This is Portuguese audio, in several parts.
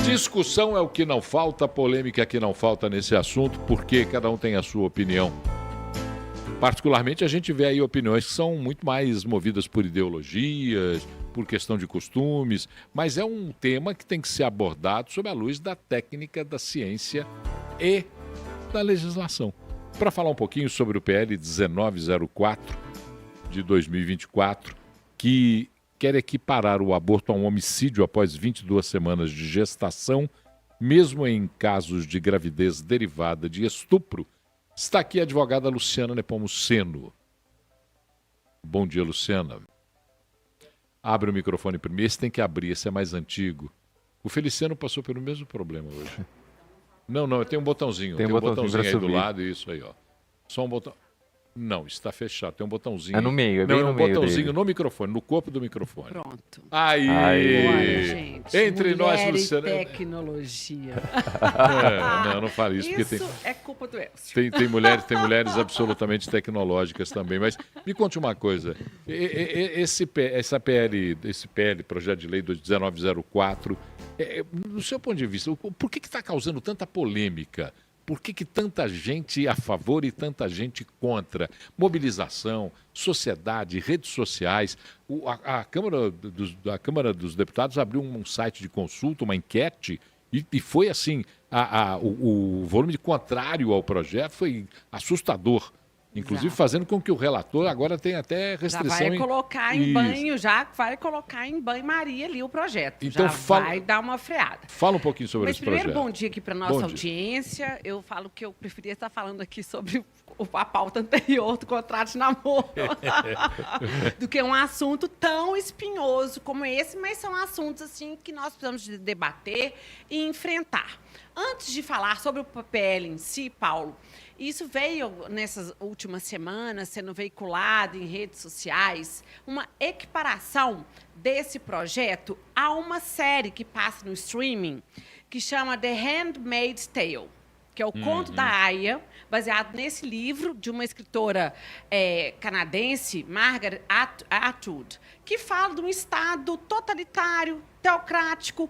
Discussão é o que não falta, polêmica é que não falta nesse assunto, porque cada um tem a sua opinião. Particularmente, a gente vê aí opiniões que são muito mais movidas por ideologias, por questão de costumes, mas é um tema que tem que ser abordado sob a luz da técnica, da ciência e da legislação. Para falar um pouquinho sobre o PL 1904 de 2024, que quer equiparar o aborto a um homicídio após 22 semanas de gestação, mesmo em casos de gravidez derivada de estupro, está aqui a advogada Luciana Nepomuceno. Bom dia, Luciana. Abre o microfone primeiro. Esse tem que abrir, esse é mais antigo. O Feliciano passou pelo mesmo problema hoje. Não, tem um botãozinho. Tem um botãozinho aí do lado, isso aí, ó. Só um botão. Não, está fechado. Tem um botãozinho. É no meio, bem no meio. Não, é um botãozinho dele. no microfone, no corpo do microfone. Pronto. Aí! Olha, gente. Entre nós, mulher Luciana. e tecnologia. Não fale isso, porque Isso é culpa do Elcio. tem mulheres absolutamente tecnológicas também. Mas me conte uma coisa. Esse PL, Projeto de Lei 1904, do seu ponto de vista, por que está causando tanta polêmica? Por que tanta gente a favor e tanta gente contra? Mobilização, sociedade, redes sociais. A Câmara dos Deputados abriu um site de consulta, uma enquete, e foi assim, o volume de contrário ao projeto foi assustador. Inclusive fazendo com que o relator agora tenha até restrição. Já vai colocar em banho, já vai colocar em banho-maria ali o projeto. Então, vai dar uma freada. Fala um pouquinho sobre esse projeto. Mas primeiro, bom dia aqui para nossa audiência. Eu falo que eu preferia estar falando aqui sobre a pauta anterior do contrato de namoro do que um assunto tão espinhoso como esse, mas são assuntos assim que nós precisamos de debater e enfrentar. Antes de falar sobre o PL em si, Paulo, isso veio nessas últimas semanas sendo veiculado em redes sociais, uma equiparação desse projeto a uma série que passa no streaming que chama The Handmaid's Tale, que é o conto da Aya, baseado nesse livro de uma escritora canadense, Margaret Atwood, que fala de um estado totalitário, teocrático,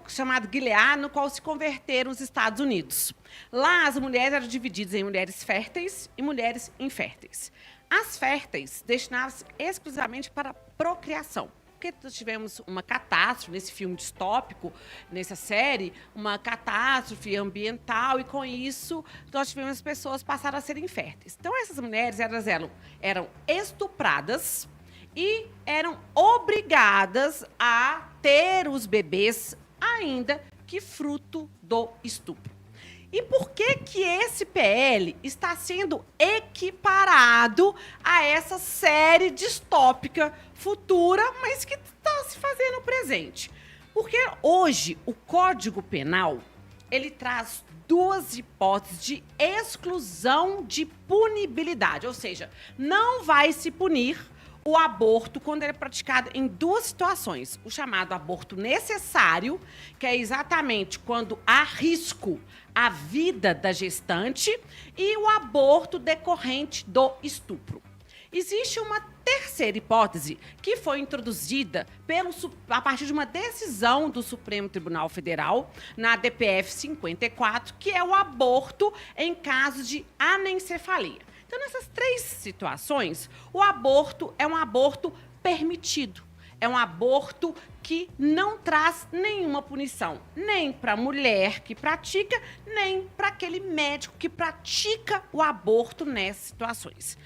chamado Gilead, no qual se converteram os Estados Unidos. Lá, as mulheres eram divididas em mulheres férteis e mulheres inférteis. As férteis destinavam-se exclusivamente para a procriação. Porque nós tivemos uma catástrofe nesse filme distópico, nessa série, uma catástrofe ambiental, e com isso nós tivemos as pessoas passaram a ser inférteis. Então, essas mulheres eram estupradas e eram obrigadas a ter os bebês, ainda que fruto do estupro. E por que esse PL está sendo equiparado a essa série distópica futura, mas que está se fazendo no presente? Porque hoje o Código Penal ele traz duas hipóteses de exclusão de punibilidade, ou seja, não vai se punir o aborto quando ele é praticado em duas situações. O chamado aborto necessário, que é exatamente quando há risco à vida da gestante, e o aborto decorrente do estupro. Existe uma terceira hipótese que foi introduzida a partir de uma decisão do Supremo Tribunal Federal, na DPF 54, que é o aborto em caso de anencefalia. Então, nessas três situações, o aborto é um aborto permitido. É um aborto que não traz nenhuma punição, nem para a mulher que pratica, nem para aquele médico que pratica o aborto nessas situações.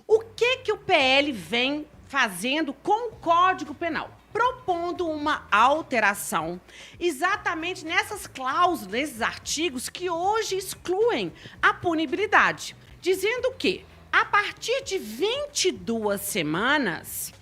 O que o PL vem fazendo com o Código Penal? Propondo uma alteração exatamente nessas cláusulas, nesses artigos que hoje excluem a punibilidade, dizendo que, a partir de 22 semanas,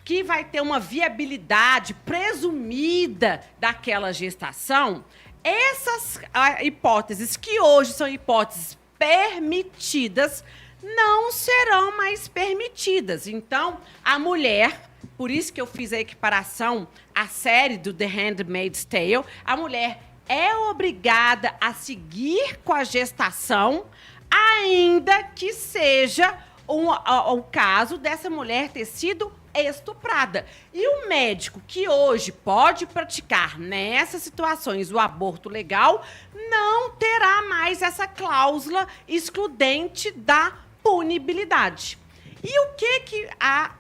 que vai ter uma viabilidade presumida daquela gestação, essas hipóteses, que hoje são hipóteses permitidas, não serão mais permitidas. Então, a mulher, por isso que eu fiz a equiparação à série do The Handmaid's Tale, a mulher é obrigada a seguir com a gestação, ainda que seja o caso dessa mulher ter sido estuprada. E o médico que hoje pode praticar nessas situações o aborto legal não terá mais essa cláusula excludente da punibilidade. E o que a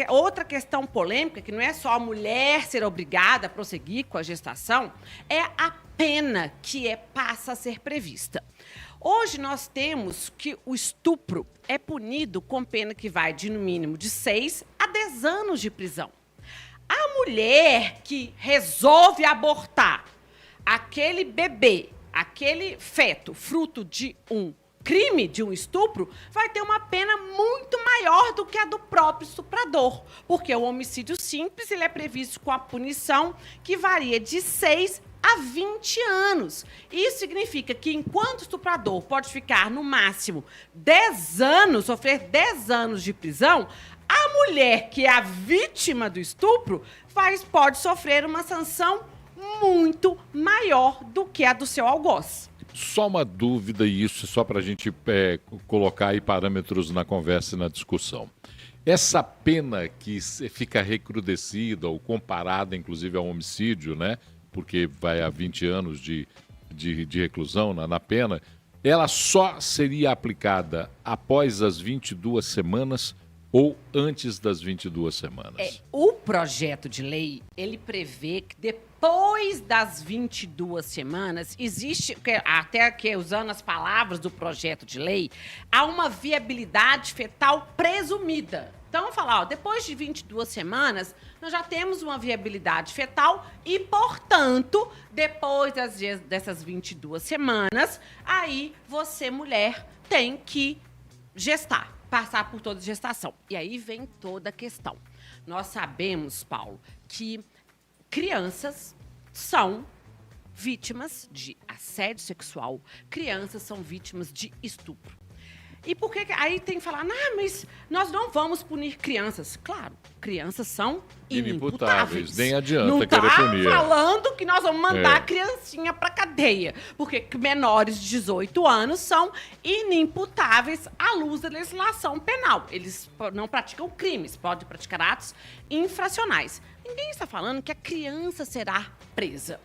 outra questão polêmica, que não é só a mulher ser obrigada a prosseguir com a gestação, é a pena que passa a ser prevista. Hoje nós temos que o estupro é punido com pena que vai de, no mínimo, de 6 a 10 anos de prisão. A mulher que resolve abortar aquele bebê, aquele feto, fruto de um crime, de um estupro, vai ter uma pena muito maior do que a do próprio estuprador, porque o homicídio simples ele é previsto com a punição que varia de 6 a 20 anos. Isso significa que, enquanto o estuprador pode ficar, no máximo, 10 anos, sofrer 10 anos de prisão, a mulher que é a vítima do estupro pode sofrer uma sanção muito maior do que a do seu algoz. Só uma dúvida, e isso só para a gente colocar aí parâmetros na conversa e na discussão. Essa pena que fica recrudescida ou comparada, inclusive, ao homicídio, né? Porque vai a 20 anos de reclusão na pena, ela só seria aplicada após as 22 semanas ou antes das 22 semanas? O projeto de lei, ele prevê que depois das 22 semanas, existe, até aqui usando as palavras do projeto de lei, há uma viabilidade fetal presumida. Então, vamos falar, depois de 22 semanas, nós já temos uma viabilidade fetal e, portanto, depois dessas 22 semanas, aí você, mulher, tem que gestar, passar por toda a gestação. E aí vem toda a questão. Nós sabemos, Paulo, que crianças são vítimas de assédio sexual, crianças são vítimas de estupro. E por que aí tem que falar, mas nós não vamos punir crianças? Claro, crianças são inimputáveis. Nem adianta não querer punir. Não tá falando que nós vamos mandar a criancinha para cadeia, porque menores de 18 anos são inimputáveis à luz da legislação penal. Eles não praticam crimes, podem praticar atos infracionais. Ninguém está falando que a criança será presa.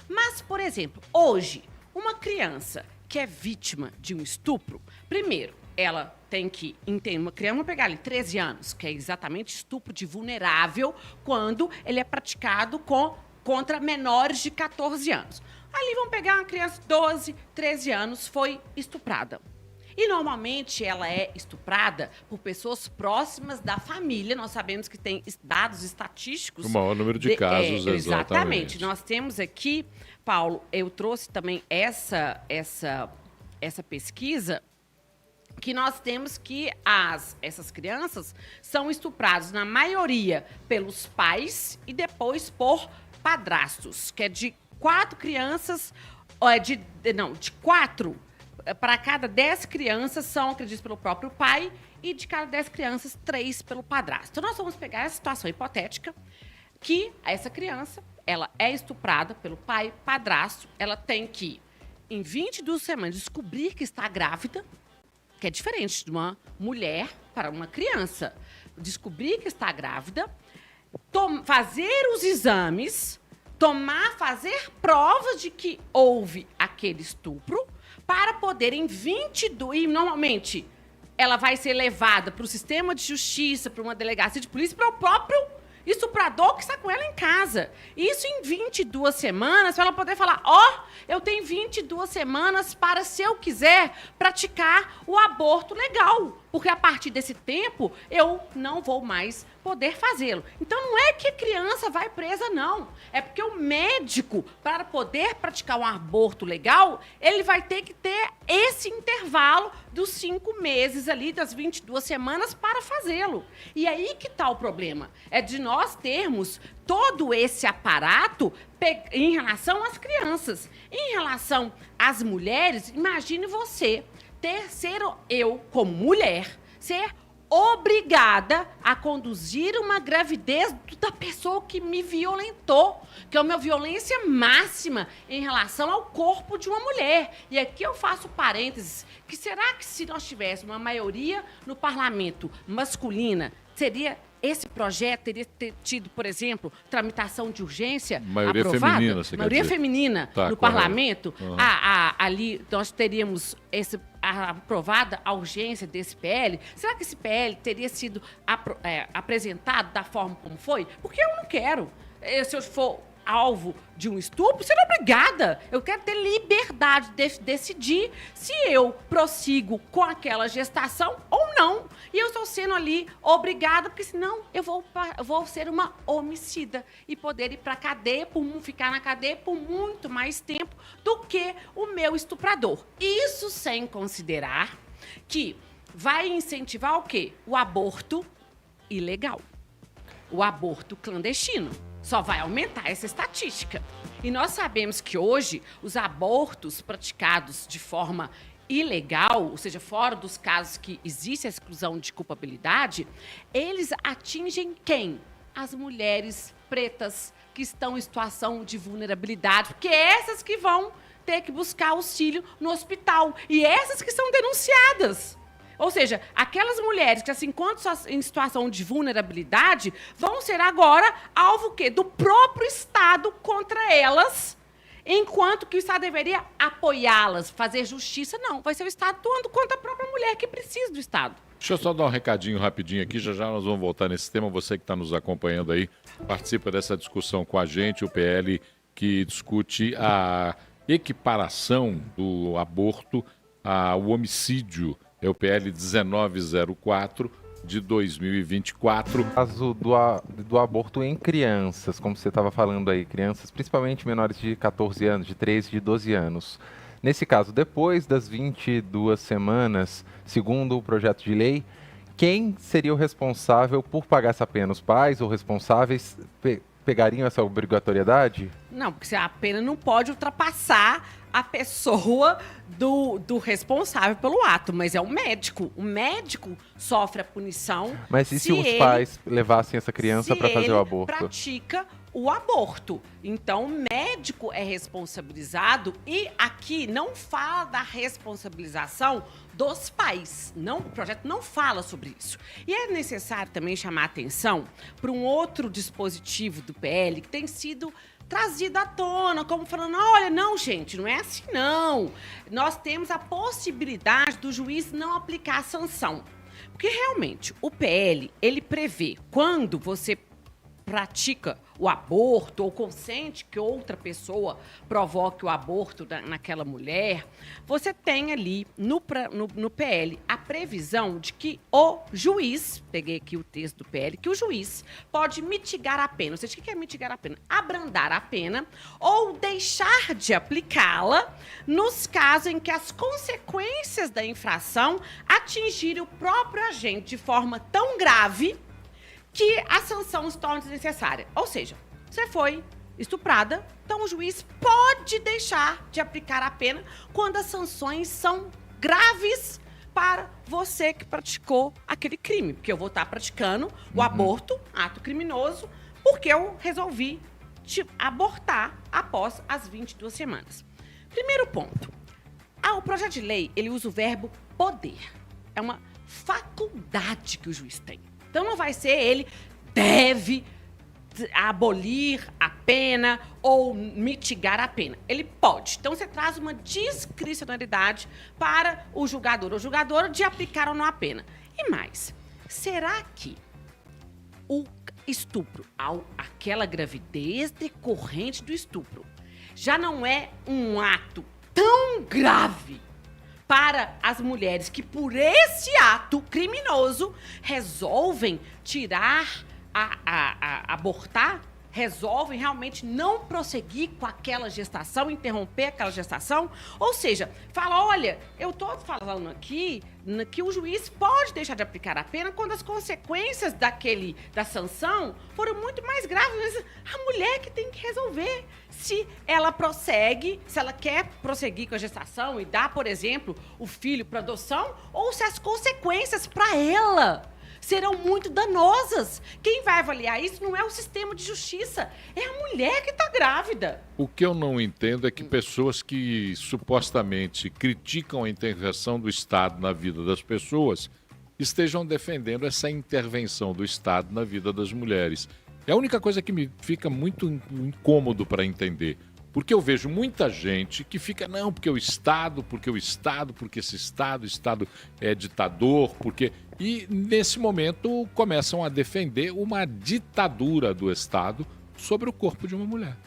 Mas, por exemplo, hoje, uma criança que é vítima de um estupro, primeiro, ela tem que entender, uma criança, vamos pegar ali 13 anos, que é exatamente estupro de vulnerável, quando ele é praticado contra menores de 14 anos. Ali vamos pegar uma criança de 12, 13 anos, foi estuprada. E, normalmente, ela é estuprada por pessoas próximas da família. Nós sabemos que tem dados estatísticos. O maior número de casos, exatamente. Nós temos aqui, Paulo, eu trouxe também essa pesquisa, que nós temos que essas crianças são estupradas, na maioria, pelos pais e depois por padrastos, que é de 4 crianças, de 4 para cada 10 crianças são agredidas pelo próprio pai e de cada 10 crianças, 3 pelo padrasto. Então, nós vamos pegar essa situação hipotética que essa criança, ela é estuprada pelo pai, padrasto, ela tem que, em 22 semanas, descobrir que está grávida, que é diferente de uma mulher para uma criança. Descobrir que está grávida, fazer os exames, fazer provas de que houve aquele estupro, para poder, em 22... E, normalmente, ela vai ser levada para o sistema de justiça, para uma delegacia de polícia, para o próprio estuprador que está com ela em casa. Isso em 22 semanas, para ela poder falar, eu tenho 22 semanas para, se eu quiser, praticar o aborto legal. Porque a partir desse tempo, eu não vou mais poder fazê-lo. Então, não é que a criança vai presa, não. É porque o médico, para poder praticar um aborto legal, ele vai ter que ter esse intervalo dos 5 meses ali, das 22 semanas, para fazê-lo. E aí que está o problema. É de nós termos todo esse aparato em relação às crianças. Em relação às mulheres, imagine você eu, como mulher, ser obrigada a conduzir uma gravidez da pessoa que me violentou, que é uma violência máxima em relação ao corpo de uma mulher. E aqui eu faço parênteses, que será que se nós tivéssemos uma maioria no parlamento masculina, seria esse projeto teria tido, por exemplo, tramitação de urgência maioria aprovada? Feminina, você maioria quer dizer? feminina Tá, no correto. parlamento. Uhum. Ali nós teríamos aprovada a urgência desse PL. Será que esse PL teria sido apresentado da forma como foi? Porque eu não quero. Se eu for alvo de um estupro, será obrigada. Eu quero ter liberdade de decidir se eu prossigo com aquela gestação ou não. E eu estou sendo ali obrigada, porque senão eu vou ser uma homicida e poder ir para a cadeia, ficar na cadeia por muito mais tempo do que o meu estuprador. Isso sem considerar que vai incentivar o quê? O aborto ilegal. O aborto clandestino. Só vai aumentar essa estatística. E nós sabemos que hoje os abortos praticados de forma ilegal, ou seja, fora dos casos que existe a exclusão de culpabilidade, eles atingem quem? As mulheres pretas que estão em situação de vulnerabilidade, porque é essas que vão ter que buscar auxílio no hospital e essas que são denunciadas. Ou seja, aquelas mulheres que se encontram em situação de vulnerabilidade vão ser agora alvo quê? Do próprio Estado contra elas, enquanto que o Estado deveria apoiá-las, fazer justiça. Não, vai ser o Estado atuando contra a própria mulher que precisa do Estado. Deixa eu só dar um recadinho rapidinho aqui, já nós vamos voltar nesse tema. Você que está nos acompanhando aí, participa dessa discussão com a gente, o PL que discute a equiparação do aborto ao homicídio. É o PL 1904 de 2024. Caso do aborto em crianças, como você estava falando aí, crianças principalmente menores de 14 anos, de 13, de 12 anos. Nesse caso, depois das 22 semanas, segundo o projeto de lei, quem seria o responsável por pagar essa pena? Os pais ou responsáveis pegariam essa obrigatoriedade? Não, porque a pena não pode ultrapassar a pessoa do responsável pelo ato, mas é o médico. O médico sofre a punição. Mas e se os pais levassem essa criança para fazer o aborto? Pratica o aborto. Então, o médico é responsabilizado e aqui não fala da responsabilização dos pais. Não, o projeto não fala sobre isso. E é necessário também chamar a atenção para um outro dispositivo do PL que tem sido trazido à tona, como falando, olha, não, gente, não é assim, não. Nós temos a possibilidade do juiz não aplicar a sanção. Porque, realmente, o PL, ele prevê, quando você pratica o aborto ou consente que outra pessoa provoque o aborto naquela mulher, você tem ali no PL a previsão de que o juiz, peguei aqui o texto do PL, que o juiz pode mitigar a pena. Ou seja, o que é mitigar a pena? Abrandar a pena ou deixar de aplicá-la nos casos em que as consequências da infração atingirem o próprio agente de forma tão grave que a sanção se torna desnecessária. Ou seja, você foi estuprada, então o juiz pode deixar de aplicar a pena quando as sanções são graves para você que praticou aquele crime. Porque eu vou estar praticando o aborto, ato criminoso, porque eu resolvi te abortar após as 22 semanas. Primeiro ponto. O projeto de lei, ele usa o verbo poder. É uma faculdade que o juiz tem. Então, não vai ser ele deve abolir a pena ou mitigar a pena. Ele pode. Então, você traz uma discricionalidade para o julgador ou julgadora de aplicar ou não a pena. E mais, será que o estupro, aquela gravidez decorrente do estupro, já não é um ato tão grave para as mulheres que, por esse ato criminoso, resolvem tirar, abortar, resolvem realmente não prosseguir com aquela gestação, interromper aquela gestação? Ou seja, fala, olha, eu estou falando aqui que o juiz pode deixar de aplicar a pena quando as consequências da sanção foram muito mais graves. Mas a mulher que tem que resolver se ela quer prosseguir com a gestação e dar, por exemplo, o filho para adoção, ou se as consequências para ela serão muito danosas. Quem vai avaliar isso não é o sistema de justiça, é a mulher que está grávida. O que eu não entendo é que pessoas que supostamente criticam a intervenção do Estado na vida das pessoas estejam defendendo essa intervenção do Estado na vida das mulheres. É a única coisa que me fica muito incômodo para entender. Porque eu vejo muita gente que fica, não, porque o Estado, porque esse Estado é ditador, porque... E, nesse momento, começam a defender uma ditadura do Estado sobre o corpo de uma mulher.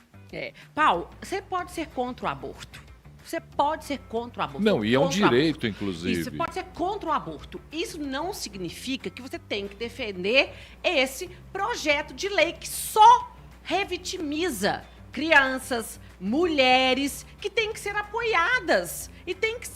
Paulo, você pode ser contra o aborto. Você pode ser contra o aborto. Não, e é um direito, inclusive. Isso, você pode ser contra o aborto. Isso não significa que você tem que defender esse projeto de lei que só revitimiza crianças, mulheres, que têm que ser apoiadas e têm que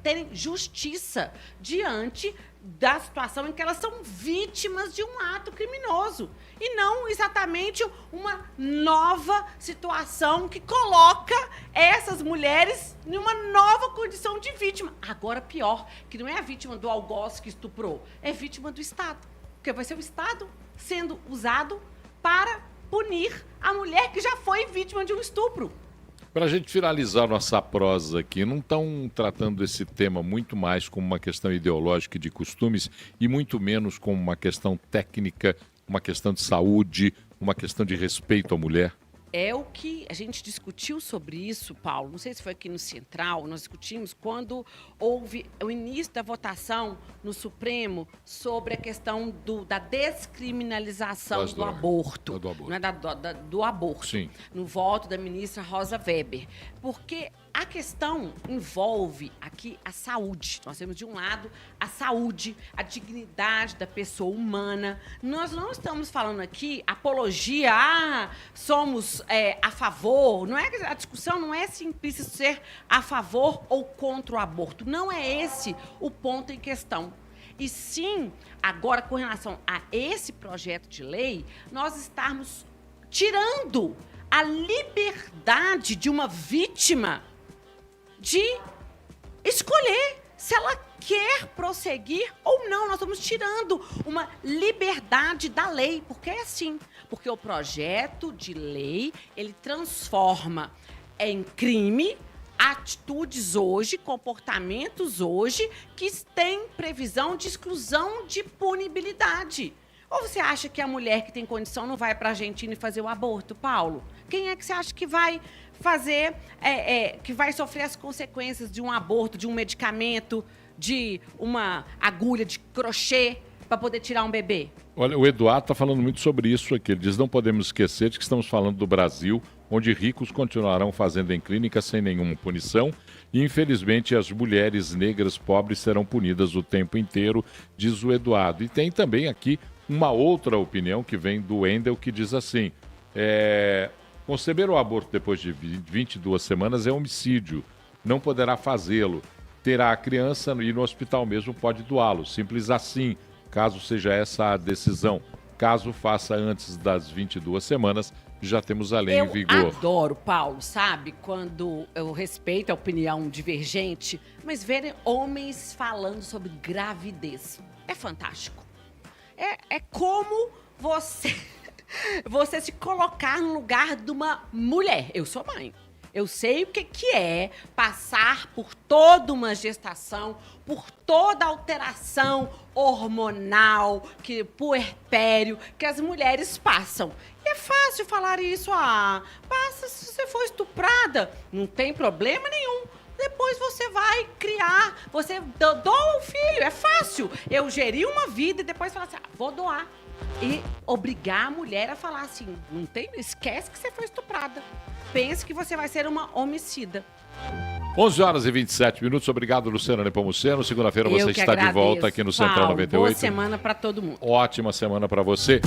terem justiça diante da situação em que elas são vítimas de um ato criminoso. E não exatamente uma nova situação que coloca essas mulheres numa nova condição de vítima. Agora, pior, que não é a vítima do algoz que estuprou, é vítima do Estado. Porque vai ser o Estado sendo usado para punir a mulher que já foi vítima de um estupro. Para a gente finalizar nossa prosa aqui, não estão tratando esse tema muito mais como uma questão ideológica e de costumes e muito menos como uma questão técnica, uma questão de saúde, uma questão de respeito à mulher? É o que a gente discutiu sobre isso, Paulo. Não sei se foi aqui no Central, nós discutimos quando houve o início da votação no Supremo sobre a questão da descriminalização do aborto. Não é do aborto. Sim. No voto da ministra Rosa Weber. Porque a questão envolve aqui a saúde. Nós temos, de um lado, a saúde, a dignidade da pessoa humana. Nós não estamos falando aqui apologia, somos a favor. Não é, a discussão não é simplesmente ser a favor ou contra o aborto. Não é esse o ponto em questão. E sim, agora, com relação a esse projeto de lei, nós estamos tirando a liberdade de uma vítima de escolher se ela quer prosseguir ou não. Nós estamos tirando uma liberdade da lei, porque é assim. Porque o projeto de lei, ele transforma em crime atitudes hoje, comportamentos hoje, que têm previsão de exclusão de punibilidade. Ou você acha que a mulher que tem condição não vai para a Argentina e fazer o aborto, Paulo? Quem é que você acha que vai fazer, que vai sofrer as consequências de um aborto, de um medicamento, de uma agulha de crochê para poder tirar um bebê? Olha, o Eduardo está falando muito sobre isso aqui. Ele diz, não podemos esquecer de que estamos falando do Brasil, onde ricos continuarão fazendo em clínica sem nenhuma punição e, infelizmente, as mulheres negras pobres serão punidas o tempo inteiro, diz o Eduardo. E tem também aqui uma outra opinião que vem do Wendel, que diz assim, conceber o aborto depois de 22 semanas é homicídio, não poderá fazê-lo, terá a criança e no hospital mesmo pode doá-lo, simples assim, caso seja essa a decisão. Caso faça antes das 22 semanas, já temos a lei em vigor. Eu adoro, Paulo, sabe? Quando eu respeito a opinião divergente, mas ver homens falando sobre gravidez é fantástico. É como você se colocar no lugar de uma mulher. Eu sou mãe. Eu sei o que é passar por toda uma gestação, por toda alteração hormonal, puerpério, que as mulheres passam. E é fácil falar isso. Passa se você for estuprada. Não tem problema nenhum. Depois você vai criar, você doa o filho, é fácil. Eu geri uma vida e depois falar assim, vou doar. E obrigar a mulher a falar assim, esquece que você foi estuprada. Pense que você vai ser uma homicida. 11h27. Obrigado, Luciana Nepomuceno. Segunda-feira você está de volta aqui no Central 98. Boa semana para todo mundo. Ótima semana para você.